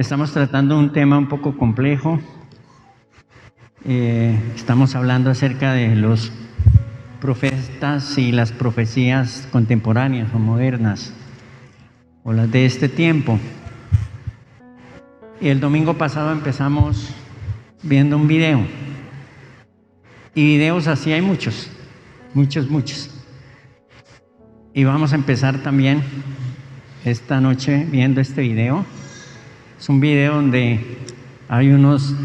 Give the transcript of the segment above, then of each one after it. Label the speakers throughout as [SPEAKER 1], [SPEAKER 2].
[SPEAKER 1] Estamos tratando un tema un poco complejo. Estamos hablando acerca de los profetas y las profecías contemporáneas o modernas, o las de este tiempo. Y el domingo pasado empezamos viendo un video. Y videos así hay muchos. Y vamos a empezar también esta noche viendo este video. Es un video donde hay unos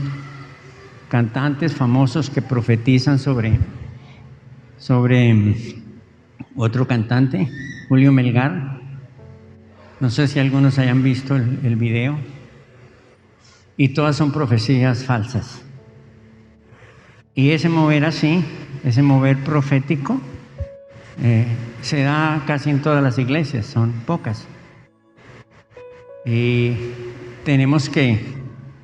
[SPEAKER 1] cantantes famosos que profetizan sobre otro cantante, Julio Melgar. No sé si algunos hayan visto el video. Y todas son profecías falsas. Y ese mover así, ese mover profético, se da casi en todas las iglesias, son pocas. Y tenemos que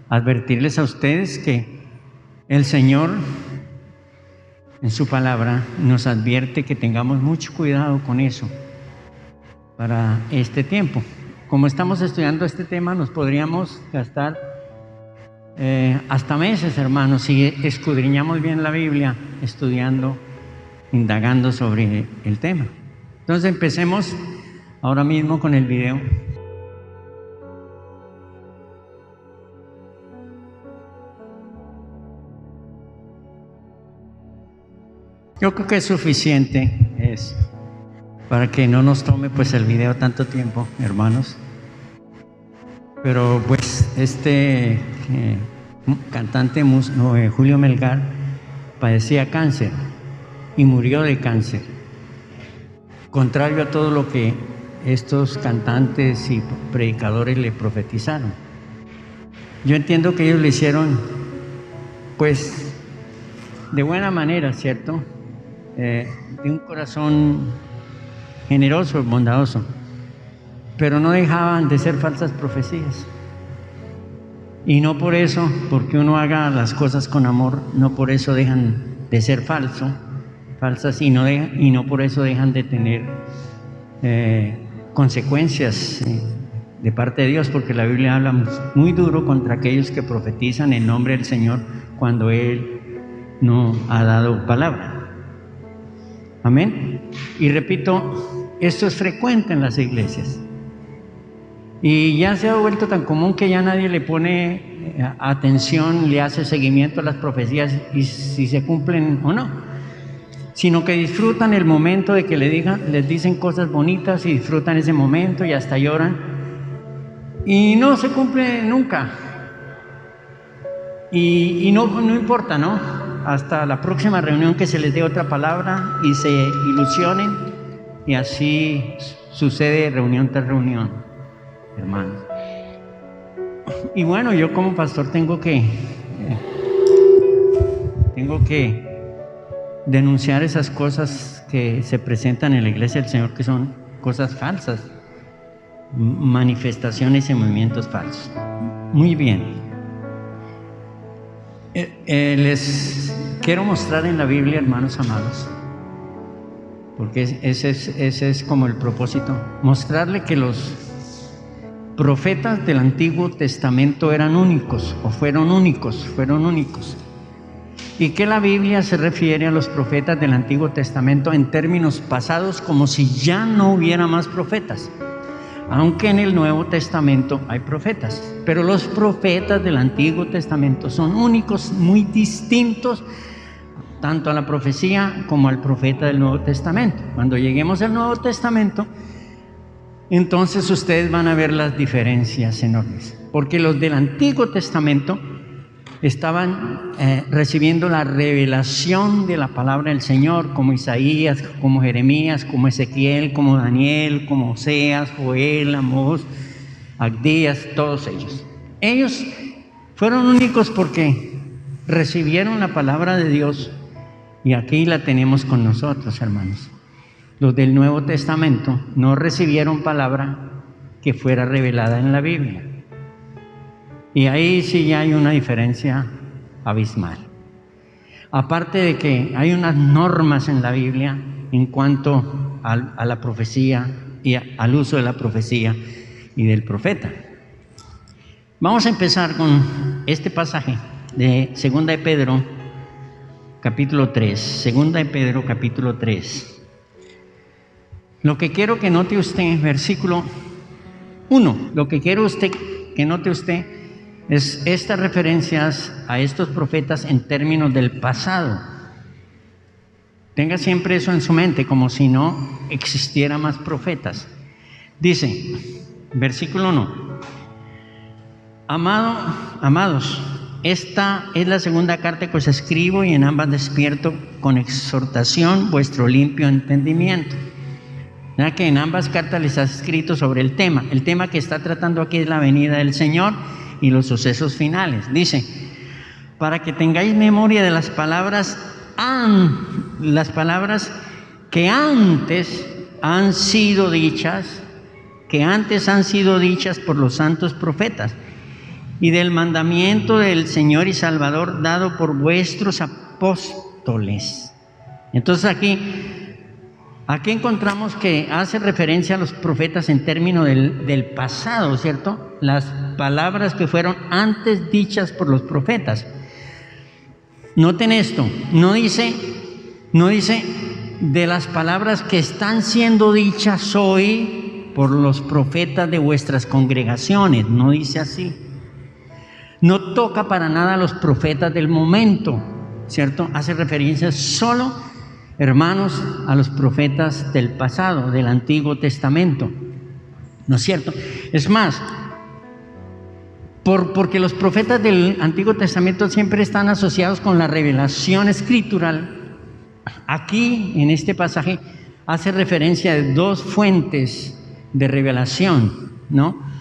[SPEAKER 1] advertirles a ustedes que el Señor en su palabra nos advierte que tengamos mucho cuidado con eso para este tiempo. Como estamos estudiando este tema, nos podríamos gastar hasta meses, hermanos, si escudriñamos bien la Biblia, estudiando, indagando sobre el tema. Entonces empecemos ahora mismo con el video. Yo creo que es suficiente para que no nos tome pues el video tanto tiempo, hermanos. Pero pues este cantante Julio Melgar padecía cáncer y murió de cáncer, contrario a todo lo que estos cantantes y predicadores le profetizaron. Yo entiendo que ellos lo hicieron pues de buena manera, ¿cierto? De un corazón generoso, bondadoso, pero no dejaban de ser falsas profecías. Y no por eso, porque uno haga las cosas con amor, no por eso dejan de ser falsas y no por eso dejan de tener consecuencias de parte de Dios, porque la Biblia habla muy duro contra aquellos que profetizan en nombre del Señor cuando Él no ha dado palabra. Amén. Y repito, esto es frecuente en las iglesias. Y ya se ha vuelto tan común que ya nadie le pone atención, le hace seguimiento a las profecías y si se cumplen o no, sino que disfrutan el momento de que les dicen cosas bonitas y disfrutan ese momento y hasta lloran. Y no se cumple nunca. Y no importa, ¿no? Hasta la próxima reunión que se les dé otra palabra y se ilusionen, y así sucede reunión tras reunión, hermanos. Y bueno, yo como pastor tengo que denunciar esas cosas que se presentan en la iglesia del Señor, que son cosas falsas, manifestaciones y movimientos falsos. Muy bien. Les quiero mostrar en la Biblia, hermanos amados, porque ese es como el propósito, mostrarle que los profetas del Antiguo Testamento eran únicos, o fueron únicos, y que la Biblia se refiere a los profetas del Antiguo Testamento en términos pasados, como si ya no hubiera más profetas. Aunque en el Nuevo Testamento hay profetas, pero los profetas del Antiguo Testamento son únicos, muy distintos tanto a la profecía como al profeta del Nuevo Testamento. Cuando lleguemos al Nuevo Testamento, entonces ustedes van a ver las diferencias enormes, porque los del Antiguo Testamento estaban recibiendo la revelación de la palabra del Señor, como Isaías, como Jeremías, como Ezequiel, como Daniel, como Oseas, Joel, Amós, Abdías, todos ellos. Ellos fueron únicos porque recibieron la palabra de Dios, y aquí la tenemos con nosotros, hermanos. Los del Nuevo Testamento no recibieron palabra que fuera revelada en la Biblia. Y ahí sí ya hay una diferencia abismal. Aparte de que hay unas normas en la Biblia en cuanto a la profecía y al uso de la profecía y del profeta. Vamos a empezar con este pasaje de 2 de Pedro, capítulo 3. 2 de Pedro, capítulo 3. Lo que quiero que note usted, versículo 1, lo que quiero que note usted es estas referencias a estos profetas en términos del pasado. Tenga siempre eso en su mente, como si no existiera más profetas. Dice, versículo 1. Amados, esta es la segunda carta que os escribo y en ambas despierto con exhortación vuestro limpio entendimiento. Ya que en ambas cartas les ha escrito sobre el tema que está tratando aquí es la venida del Señor y los sucesos finales. Dice, para que tengáis memoria de las palabras que antes han sido dichas por los santos profetas, y del mandamiento del Señor y Salvador dado por vuestros apóstoles. Entonces aquí encontramos que hace referencia a los profetas en términos del pasado, ¿cierto? Las palabras que fueron antes dichas por los profetas. Noten esto, no dice de las palabras que están siendo dichas hoy por los profetas de vuestras congregaciones, no dice así. No toca para nada a los profetas del momento, ¿cierto? Hace referencia solo, hermanos, a los profetas del pasado, del Antiguo Testamento, ¿no es cierto? Es más, porque los profetas del Antiguo Testamento siempre están asociados con la revelación escritural. Aquí, en este pasaje, hace referencia a dos fuentes de revelación, ¿no?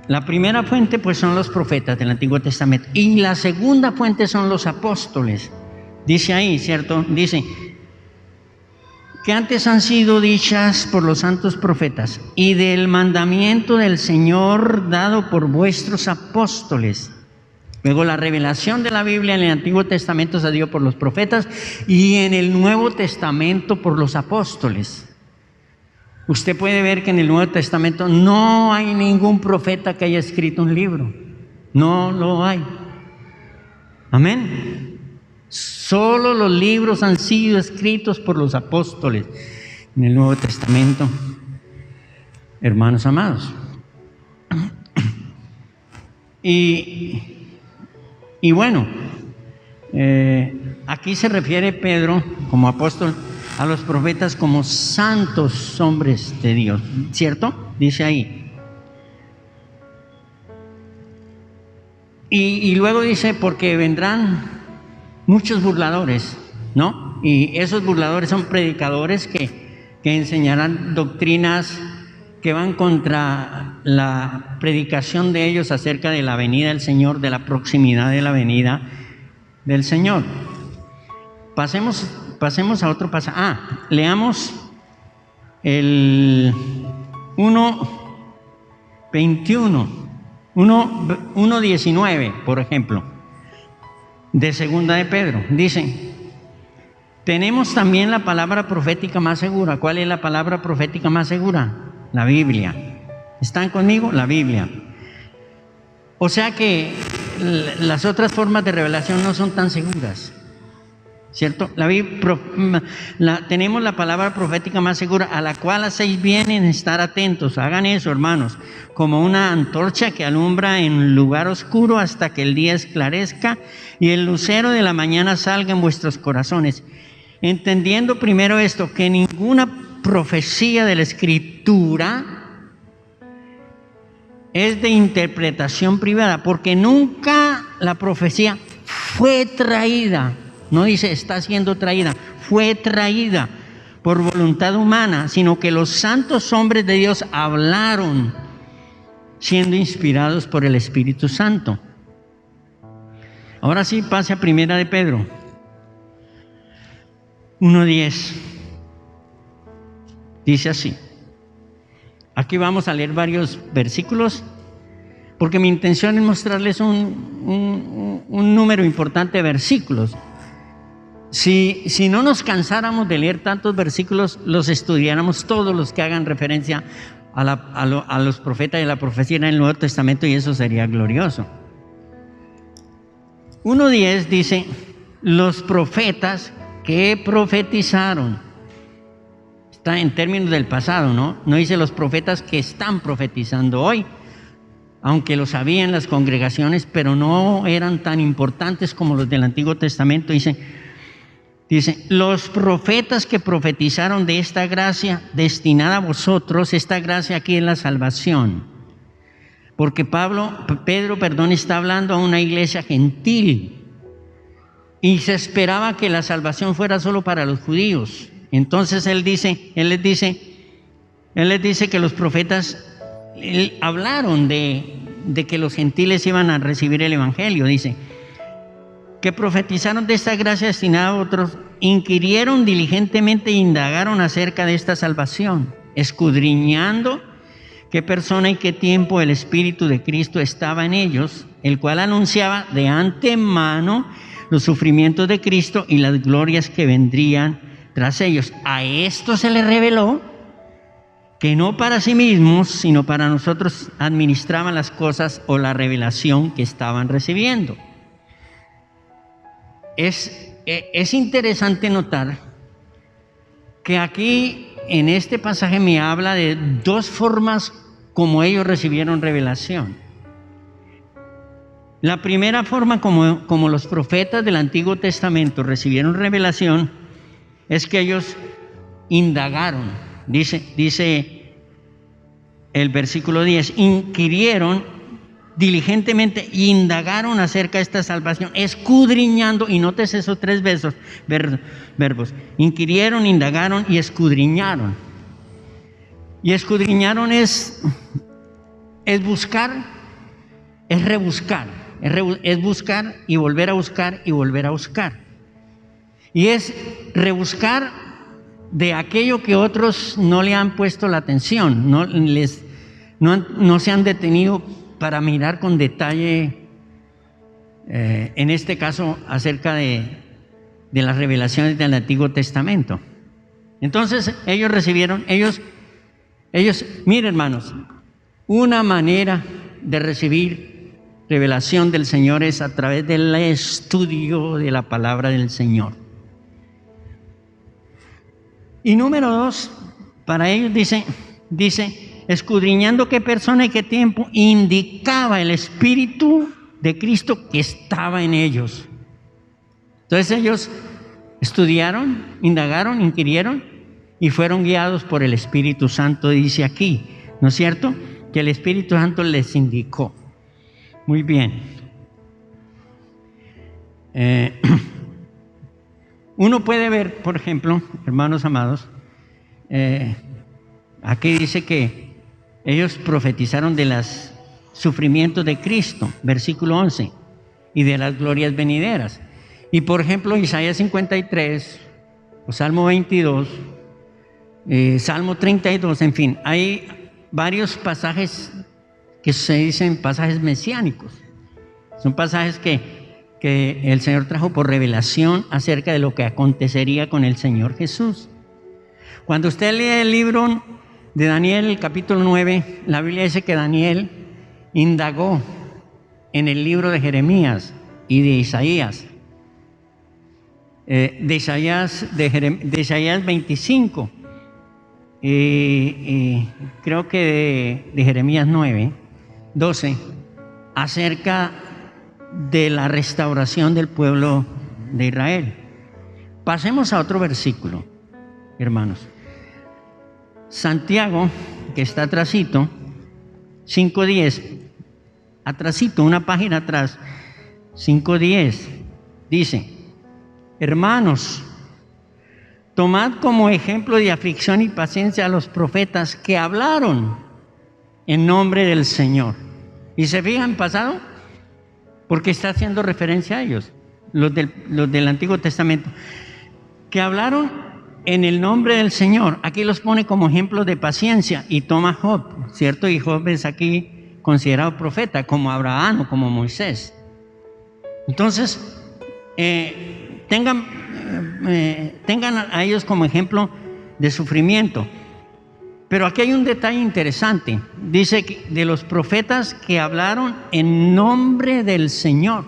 [SPEAKER 1] La primera fuente, pues, son los profetas del Antiguo Testamento, y la segunda fuente son los apóstoles. Dice ahí, ¿cierto? Dice que antes han sido dichas por los santos profetas y del mandamiento del Señor dado por vuestros apóstoles. Luego, la revelación de la Biblia en el Antiguo Testamento se dio por los profetas y en el Nuevo Testamento por los apóstoles. Usted puede ver que en el Nuevo Testamento no hay ningún profeta que haya escrito un libro. No lo hay. Amén. Solo los libros han sido escritos por los apóstoles en el Nuevo Testamento, hermanos amados. Y bueno, aquí se refiere Pedro como apóstol a los profetas como santos hombres de Dios, ¿cierto? Dice ahí. Y luego dice, porque vendrán muchos burladores, ¿no? Y esos burladores son predicadores que enseñarán doctrinas que van contra la predicación de ellos acerca de la venida del Señor, de la proximidad de la venida del Señor. Pasemos a otro pasaje. Leamos el 1:21, 1:19, por ejemplo, de 2 de Pedro. Dice, tenemos también la palabra profética más segura. ¿Cuál es la palabra profética más segura? La Biblia. ¿Están conmigo? La Biblia. O sea que las otras formas de revelación no son tan seguras, ¿cierto? Tenemos la palabra profética más segura, a la cual hacéis bien en estar atentos. Hagan eso, hermanos, como una antorcha que alumbra en lugar oscuro hasta que el día esclarezca y el lucero de la mañana salga en vuestros corazones. Entendiendo primero esto, que ninguna profecía de la Escritura es de interpretación privada, porque nunca la profecía fue traída. No dice está siendo traída, fue traída por voluntad humana, sino que los santos hombres de Dios hablaron siendo inspirados por el Espíritu Santo. Ahora sí, pase a 1 de Pedro 1:10. Dice así. Aquí vamos a leer varios versículos, porque mi intención es mostrarles un número importante de versículos. Si no nos cansáramos de leer tantos versículos, los estudiáramos todos los que hagan referencia a los profetas de la profecía en el Nuevo Testamento, y eso sería glorioso. 1:10 dice, los profetas que profetizaron. Está en términos del pasado, ¿no? No dice los profetas que están profetizando hoy, aunque lo sabían las congregaciones, pero no eran tan importantes como los del Antiguo Testamento. Dice, los profetas que profetizaron de esta gracia destinada a vosotros, esta gracia aquí es la salvación. Porque Pedro está hablando a una iglesia gentil y se esperaba que la salvación fuera solo para los judíos. Entonces él les dice que los profetas hablaron de que los gentiles iban a recibir el evangelio. Dice, que profetizaron de esta gracia destinada a otros, inquirieron diligentemente e indagaron acerca de esta salvación, escudriñando qué persona y qué tiempo el Espíritu de Cristo estaba en ellos, el cual anunciaba de antemano los sufrimientos de Cristo y las glorias que vendrían tras ellos. A esto se les reveló que no para sí mismos, sino para nosotros administraban las cosas o la revelación que estaban recibiendo. Es interesante notar que aquí en este pasaje me habla de dos formas como ellos recibieron revelación. La primera forma como los profetas del Antiguo Testamento recibieron revelación es que ellos indagaron. Dice el versículo 10, inquirieron diligentemente e indagaron acerca de esta salvación, escudriñando, y notes esos tres verbos, inquirieron, indagaron y escudriñaron. Y escudriñaron es buscar, es rebuscar, es buscar y volver a buscar y volver a buscar. Y es rebuscar de aquello que otros no le han puesto la atención, no se han detenido para mirar con detalle, en este caso, acerca de las revelaciones del Antiguo Testamento. Entonces, miren hermanos, una manera de recibir revelación del Señor es a través del estudio de la palabra del Señor. Y número 2, para ellos dice, escudriñando qué persona y qué tiempo indicaba el Espíritu de Cristo que estaba en ellos. Entonces ellos estudiaron, indagaron, inquirieron y fueron guiados por el Espíritu Santo, dice aquí, ¿no es cierto? Que el Espíritu Santo les indicó. Muy bien. Uno puede ver, por ejemplo, hermanos amados, aquí dice que ellos profetizaron de los sufrimientos de Cristo, versículo 11, y de las glorias venideras. Y por ejemplo, Isaías 53, o Salmo 22, Salmo 32, en fin, hay varios pasajes que se dicen pasajes mesiánicos. Son pasajes que el Señor trajo por revelación acerca de lo que acontecería con el Señor Jesús. Cuando usted lee el libro de Daniel, el capítulo 9, la Biblia dice que Daniel indagó en el libro de Jeremías y de Isaías. De Isaías 25, creo que de Jeremías 9, 12, acerca de la restauración del pueblo de Israel. Pasemos a otro versículo, hermanos. Santiago, que está atrasito, 5:10, atrasito, una página atrás, 5:10, dice: hermanos, tomad como ejemplo de aflicción y paciencia a los profetas que hablaron en nombre del Señor. ¿Y se fijan pasado? Porque está haciendo referencia a ellos, los del Antiguo Testamento, que hablaron en el nombre del Señor. Aquí los pone como ejemplos de paciencia y toma Job, ¿cierto? Y Job es aquí considerado profeta, como Abraham o como Moisés. Entonces, tengan a ellos como ejemplo de sufrimiento. Pero aquí hay un detalle interesante. Dice que de los profetas que hablaron en nombre del Señor.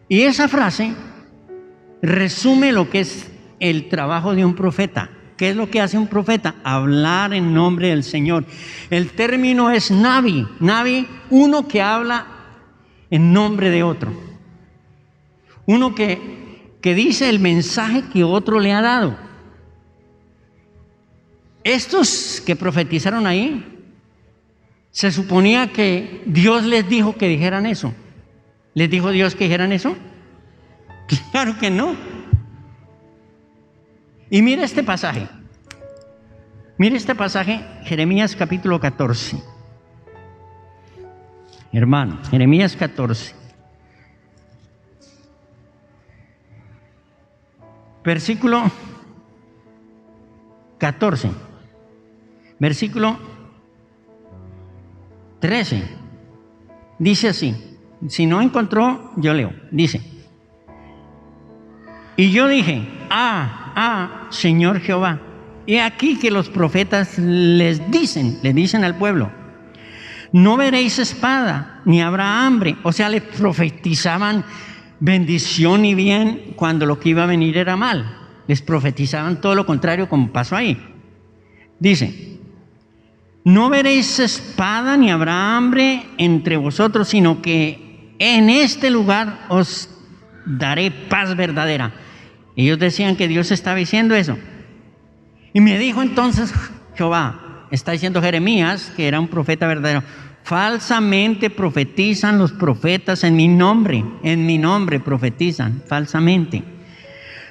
[SPEAKER 1] Y esa frase resume lo que es el trabajo de un profeta. ¿Qué es lo que hace un profeta? Hablar en nombre del Señor. El término es Navi. Navi, uno que habla en nombre de otro. Uno que dice el mensaje que otro le ha dado. Estos que profetizaron ahí, se suponía que Dios les dijo que dijeran eso. ¿Les dijo Dios que dijeran eso? Claro que no. Y mira este pasaje. Mira este pasaje, Jeremías capítulo 14. Hermano, Jeremías 14. Versículo 14. Versículo 13. Dice así. Si no encontró, yo leo. Dice: y yo dije, Señor Jehová, he aquí que los profetas le dicen al pueblo, no veréis espada, ni habrá hambre. O sea, le profetizaban bendición y bien cuando lo que iba a venir era mal. Les profetizaban todo lo contrario, como pasó ahí. Dice: no veréis espada ni habrá hambre entre vosotros, sino que en este lugar os daré paz verdadera. Ellos decían que Dios estaba diciendo eso. Y me dijo entonces Jehová, está diciendo Jeremías, que era un profeta verdadero, falsamente profetizan los profetas en mi nombre profetizan falsamente.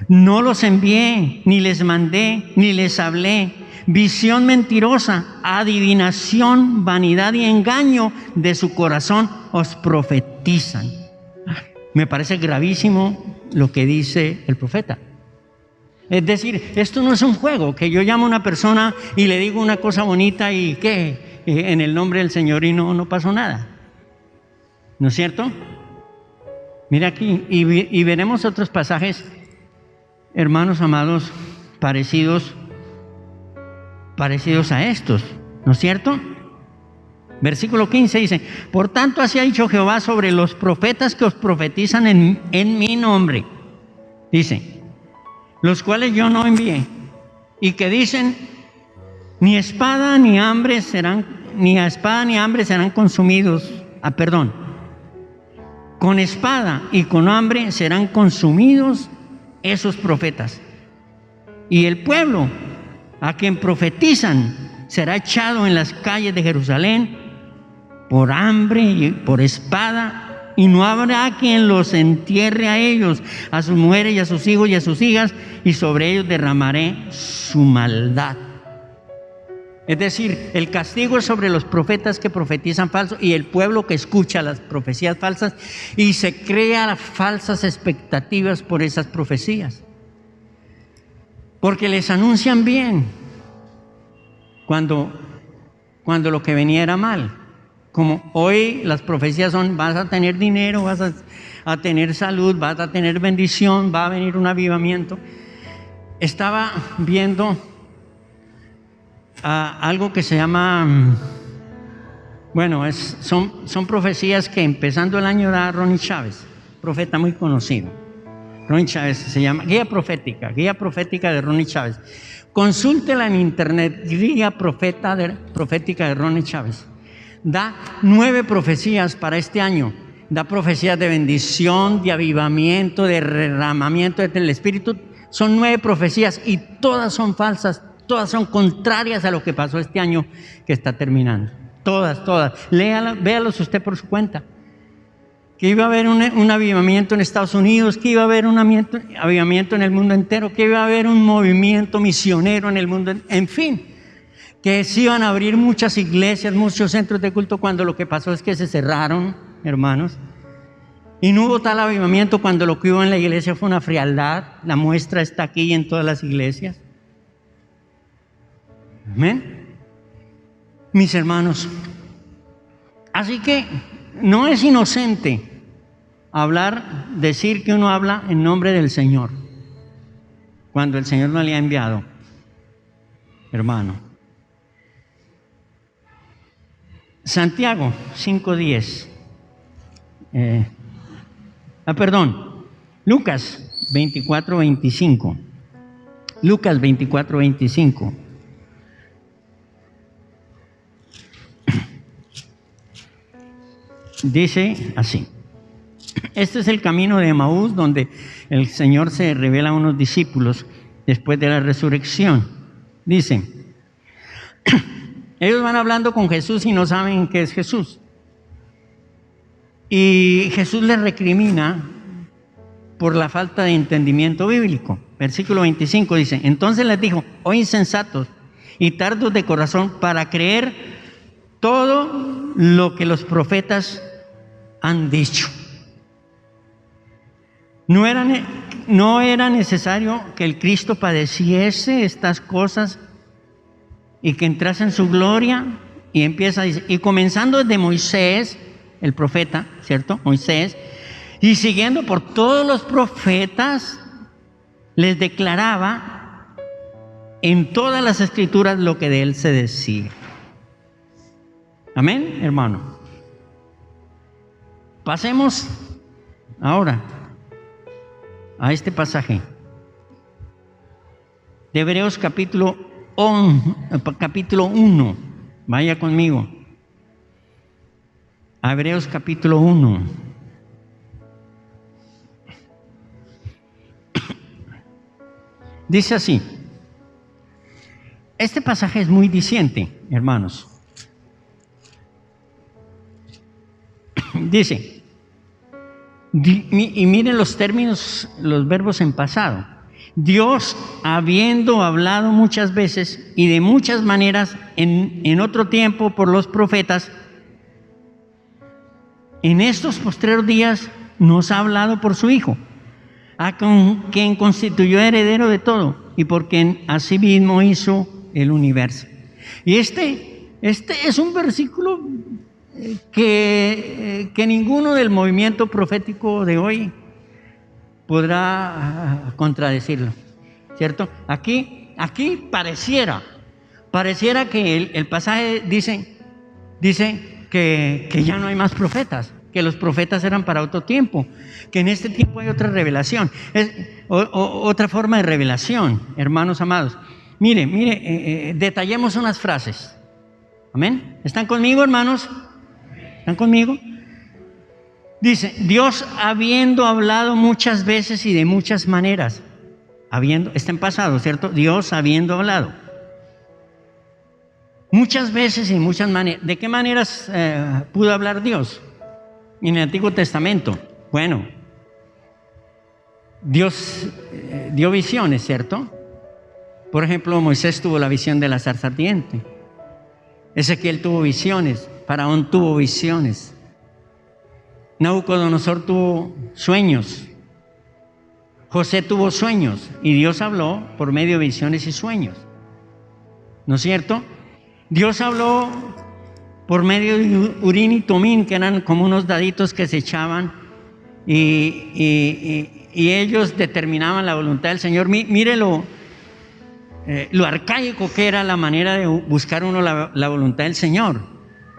[SPEAKER 1] No los envié, ni les mandé, ni les hablé. Visión mentirosa, adivinación, vanidad y engaño de su corazón os profetizan. Me parece gravísimo lo que dice el profeta. Es decir, esto no es un juego, que yo llamo a una persona y le digo una cosa bonita y ¿qué? En el nombre del Señor y no pasó nada. ¿No es cierto? Mira aquí, y veremos otros pasajes, hermanos amados, parecidos a estos, ¿no es cierto? Versículo 15 dice: por tanto así ha dicho Jehová sobre los profetas que os profetizan en mi nombre. Dice: los cuales yo no envié, y que dicen, ni espada ni hambre serán consumidos. Con espada y con hambre serán consumidos esos profetas. Y el pueblo a quien profetizan será echado en las calles de Jerusalén por hambre y por espada, y no habrá quien los entierre a ellos, a sus mujeres y a sus hijos y a sus hijas, y sobre ellos derramaré su maldad. Es decir, el castigo es sobre los profetas que profetizan falso y el pueblo que escucha las profecías falsas y se crea falsas expectativas por esas profecías. Porque les anuncian bien cuando lo que venía era mal. Como hoy las profecías son: vas a tener dinero, vas a tener salud, vas a tener bendición, va a venir un avivamiento. Estaba viendo algo que se llama, son profecías que empezando el año da Ronnie Chávez, profeta muy conocido. Ronnie Chávez se llama Guía Profética de Ronnie Chávez. Consúltela en internet, Guía Profética de Ronnie Chávez. Da 9 profecías para este año. Da profecías de bendición, de avivamiento, de derramamiento del Espíritu. Son 9 profecías y todas son falsas, todas son contrarias a lo que pasó este año que está terminando. Todas. Léalas, véalos usted por su cuenta. Que iba a haber un avivamiento en Estados Unidos, que iba a haber un avivamiento en el mundo entero, que iba a haber un movimiento misionero en el mundo, en fin, que se iban a abrir muchas iglesias, muchos centros de culto, cuando lo que pasó es que se cerraron, hermanos, y no hubo tal avivamiento cuando lo que hubo en la iglesia fue una frialdad. La muestra está aquí y en todas las iglesias. Amén. Mis hermanos, así que no es inocente decir que uno habla en nombre del Señor cuando el Señor no le ha enviado, hermano. Santiago 5:10. Lucas 24:25. Lucas 24:25. Dice así. Este es el camino de Emaús, donde el Señor se revela a unos discípulos después de la resurrección. Dice, ellos van hablando con Jesús y no saben qué es Jesús. Y Jesús les recrimina por la falta de entendimiento bíblico. Versículo 25 dice, entonces les dijo, oh insensatos y tardos de corazón para creer todo lo que los profetas han dicho. No era necesario que el Cristo padeciese estas cosas y que entrase en su gloria. Y empieza a decir, y comenzando desde Moisés, el profeta, ¿cierto? Moisés, y siguiendo por todos los profetas, les declaraba en todas las escrituras lo que de él se decía. Amén, hermano. Pasemos ahora a este pasaje de Hebreos capítulo 1. Vaya conmigo a Hebreos capítulo 1. Dice así. Este pasaje es muy diciente, hermanos. Dice, y miren los términos, los verbos en pasado. Dios, habiendo hablado muchas veces y de muchas maneras en otro tiempo por los profetas, en estos postreros días nos ha hablado por su Hijo, a quien constituyó heredero de todo y por quien asimismo hizo el universo. Y este es un versículo que ninguno del movimiento profético de hoy podrá contradecirlo, ¿cierto? Aquí pareciera que el pasaje dice que ya no hay más profetas, que los profetas eran para otro tiempo, que en este tiempo hay otra revelación, otra forma de revelación, hermanos amados. Mire, detallemos unas frases. Amén. ¿Están conmigo, hermanos? ¿Están conmigo? Dice, Dios habiendo hablado muchas veces y de muchas maneras. Está en pasado, ¿cierto? Dios habiendo hablado. Muchas veces y de muchas maneras. ¿De qué maneras pudo hablar Dios en el Antiguo Testamento? Bueno, Dios dio visiones, ¿cierto? Por ejemplo, Moisés tuvo la visión de la zarza ardiente. Ezequiel tuvo visiones. Faraón tuvo visiones. Nabucodonosor tuvo sueños. José tuvo sueños. Y Dios habló por medio de visiones y sueños. ¿No es cierto? Dios habló por medio de Urim y Tumim, que eran como unos daditos que se echaban. Y ellos determinaban la voluntad del Señor. Mírelo. Lo arcaico que era la manera de buscar uno la voluntad del Señor.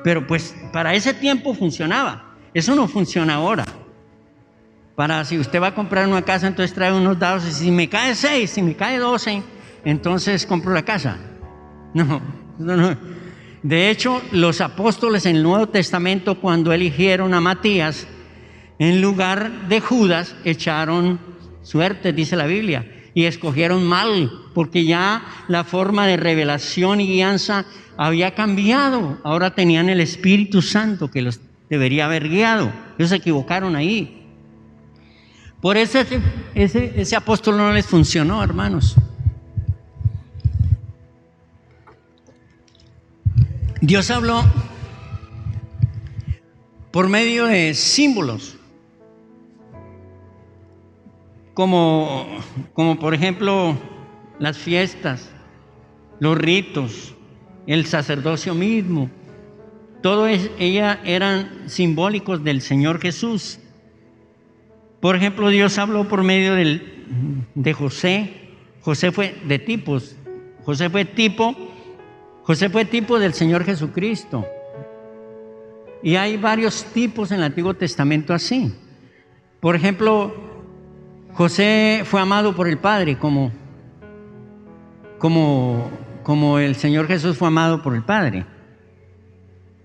[SPEAKER 1] Pero pues para ese tiempo funcionaba. Eso no funciona ahora. Para si usted va a comprar una casa, entonces trae unos dados y si me cae 6, si me cae 12, entonces compro la casa. No. De hecho, los apóstoles en el Nuevo Testamento, cuando eligieron a Matías en lugar de Judas, echaron suerte, dice la Biblia. Y escogieron mal, porque ya la forma de revelación y guianza había cambiado. Ahora tenían el Espíritu Santo que los debería haber guiado. Ellos se equivocaron ahí. Por eso ese apóstol no les funcionó, hermanos. Dios habló por medio de símbolos. Como por ejemplo las fiestas, los ritos, el sacerdocio mismo, todo ellas eran simbólicos del Señor Jesús. Por ejemplo, Dios habló por medio de José. José fue de tipos. José fue tipo del Señor Jesucristo. Y hay varios tipos en el Antiguo Testamento así. Por ejemplo, José fue amado por el Padre como el Señor Jesús fue amado por el Padre.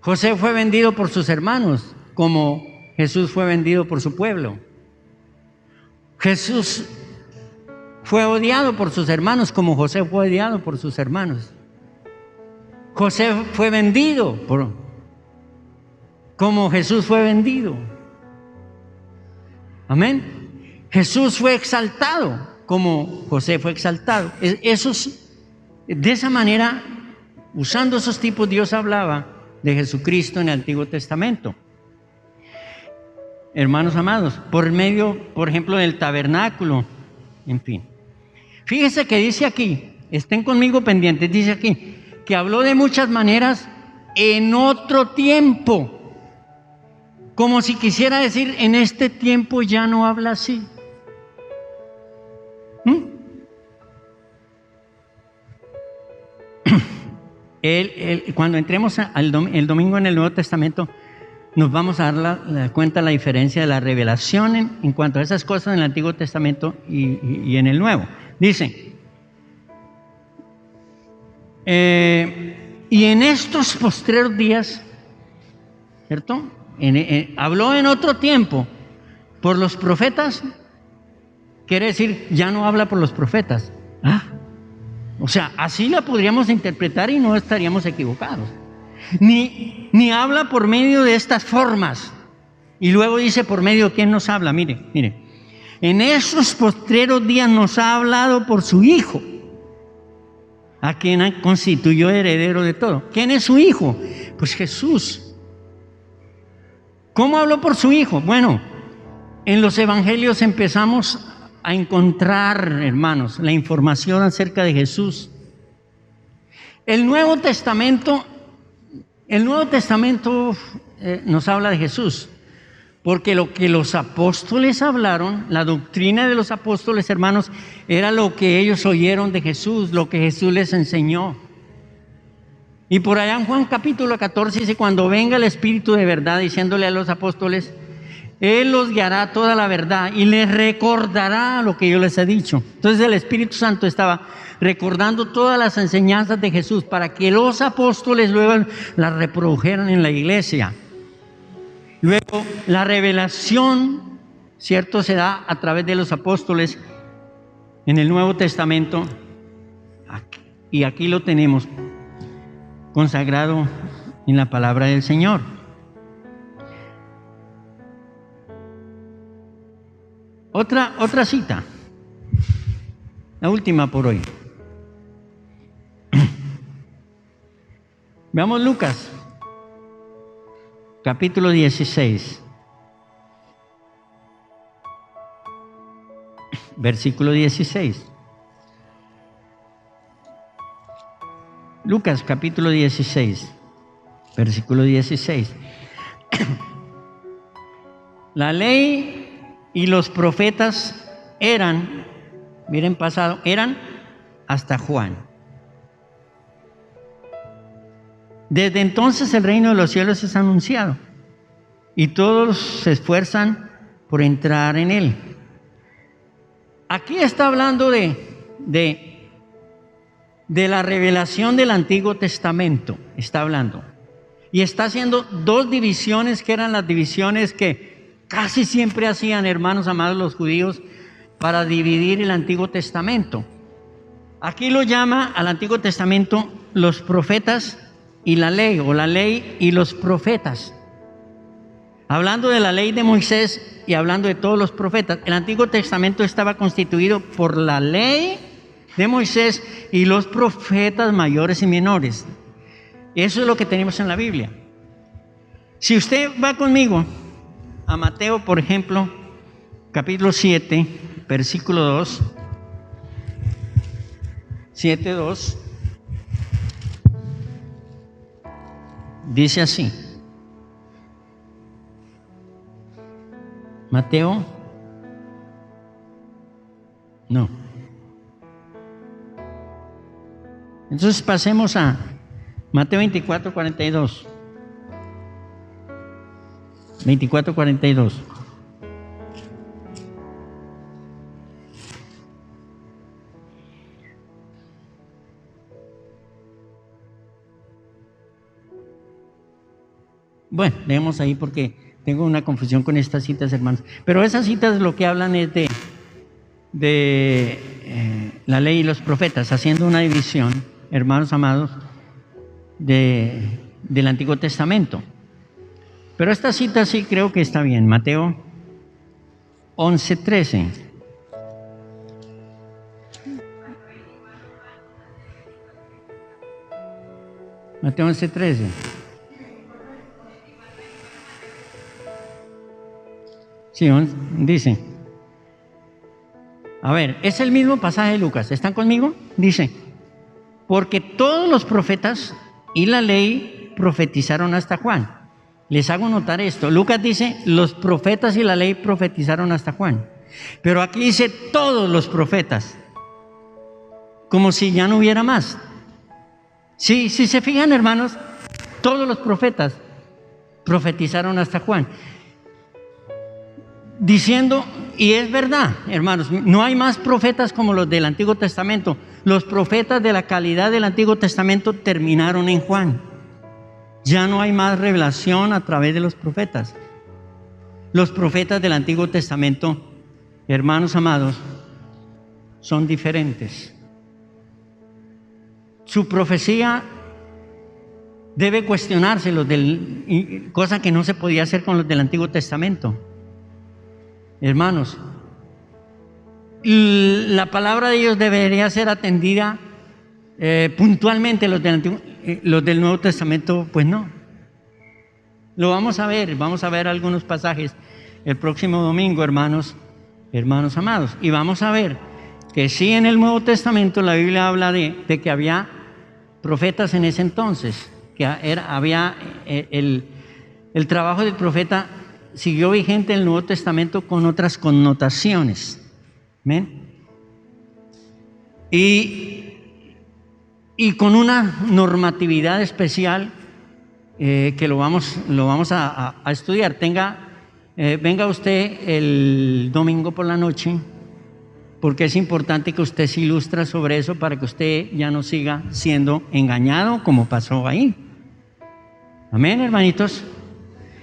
[SPEAKER 1] José fue vendido por sus hermanos como Jesús fue vendido por su pueblo. Jesús fue odiado por sus hermanos como José fue odiado por sus hermanos. José fue vendido como Jesús fue vendido. Amén. Jesús fue exaltado como José fue exaltado. De esa manera, usando esos tipos, Dios hablaba de Jesucristo en el Antiguo Testamento. Hermanos amados, por medio, por ejemplo, del tabernáculo, en fin. Fíjense que dice aquí, estén conmigo pendientes, dice aquí, que habló de muchas maneras en otro tiempo. Como si quisiera decir, en este tiempo ya no habla así. Cuando entremos el domingo en el Nuevo Testamento, nos vamos a dar cuenta de la diferencia de la revelación en cuanto a esas cosas en el Antiguo Testamento y en el Nuevo. Dice, y en estos postreros días, ¿cierto? Habló en otro tiempo por los profetas, quiere decir, ya no habla por los profetas. O sea, así la podríamos interpretar y no estaríamos equivocados. Ni habla por medio de estas formas. Y luego dice por medio de quién nos habla. Mire. En esos postreros días nos ha hablado por su Hijo, a quien constituyó heredero de todo. ¿Quién es su Hijo? Pues Jesús. ¿Cómo habló por su Hijo? Bueno, en los evangelios empezamos a encontrar, hermanos, la información acerca de Jesús. El Nuevo Testamento nos habla de Jesús, porque lo que los apóstoles hablaron, la doctrina de los apóstoles, hermanos, era lo que ellos oyeron de Jesús, lo que Jesús les enseñó. Y por allá en Juan capítulo 14 dice, cuando venga el Espíritu de verdad, diciéndole a los apóstoles, Él los guiará a toda la verdad y les recordará lo que yo les he dicho. Entonces el Espíritu Santo estaba recordando todas las enseñanzas de Jesús para que los apóstoles luego las reprodujeran en la iglesia. Luego la revelación, ¿cierto?, se da a través de los apóstoles en el Nuevo Testamento. Y aquí lo tenemos consagrado en la palabra del Señor. Otra cita, la última por hoy. Veamos Lucas, capítulo 16, versículo 16. Lucas, capítulo 16, versículo 16. La ley y los profetas eran hasta Juan. Desde entonces el reino de los cielos es anunciado y todos se esfuerzan por entrar en él. Aquí está hablando de la revelación del Antiguo Testamento, está hablando. Y está haciendo dos divisiones que eran las divisiones que casi siempre hacían, hermanos amados, los judíos para dividir el Antiguo Testamento. Aquí lo llama al Antiguo Testamento los profetas y la ley, o la ley y los profetas. Hablando de la ley de Moisés y hablando de todos los profetas, el Antiguo Testamento estaba constituido por la ley de Moisés y los profetas mayores y menores. Eso es lo que tenemos en la Biblia. Si usted va conmigo a Mateo, por ejemplo, capítulo 7, versículo 2, 7:2, dice así. Mateo, no. Entonces pasemos a Mateo 24:42. 24:42. Bueno, leemos ahí porque tengo una confusión con estas citas, hermanos. Pero esas citas lo que hablan es de la ley y los profetas, haciendo una división, hermanos amados, del Antiguo Testamento. Pero esta cita sí creo que está bien. Mateo 11:13. Mateo 11:13. Sí, dice. A ver, es el mismo pasaje de Lucas. ¿Están conmigo? Dice, porque todos los profetas y la ley profetizaron hasta Juan. Les hago notar esto. Lucas dice, los profetas y la ley profetizaron hasta Juan. Pero aquí dice todos los profetas. Como si ya no hubiera más. Sí, si se fijan, hermanos, todos los profetas profetizaron hasta Juan. Diciendo, y es verdad, hermanos, no hay más profetas como los del Antiguo Testamento. Los profetas de la calidad del Antiguo Testamento terminaron en Juan. Ya no hay más revelación a través de los profetas. Los profetas del Antiguo Testamento, hermanos amados, son diferentes. Su profecía debe cuestionarse, cosa que no se podía hacer con los del Antiguo Testamento. Hermanos, la palabra de Dios debería ser atendida puntualmente. Los del Nuevo Testamento, pues no. Lo vamos a ver algunos pasajes el próximo domingo, hermanos amados. Y vamos a ver que sí, en el Nuevo Testamento la Biblia habla de que había profetas en ese entonces, que había el trabajo del profeta siguió vigente en el Nuevo Testamento con otras connotaciones. ¿Amén? Y con una normatividad especial que lo vamos a estudiar. Venga usted el domingo por la noche, porque es importante que usted se ilustre sobre eso para que usted ya no siga siendo engañado como pasó ahí. Amén, hermanitos.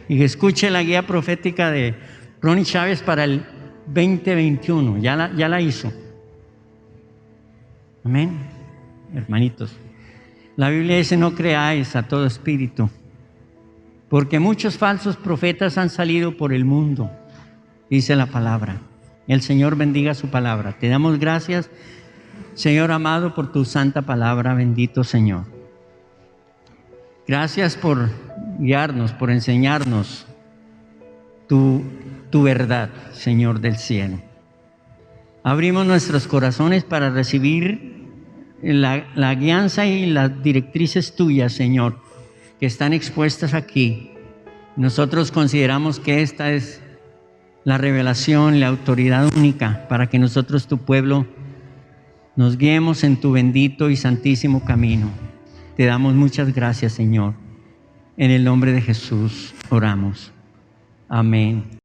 [SPEAKER 1] Y que escuche la guía profética de Ronnie Chávez para el 2021. Ya la hizo. Amén, hermanitos. La Biblia dice, no creáis a todo espíritu, porque muchos falsos profetas han salido por el mundo, dice la palabra. El Señor bendiga su palabra. Te damos gracias, Señor amado, por tu santa palabra. Bendito Señor. Gracias por guiarnos, por enseñarnos tu verdad, Señor del cielo. Abrimos nuestros corazones para recibir la guianza y las directrices tuyas, Señor, que están expuestas aquí. Nosotros consideramos que esta es la revelación, la autoridad única para que nosotros, tu pueblo, nos guiemos en tu bendito y santísimo camino. Te damos muchas gracias, Señor. En el nombre de Jesús oramos. Amén.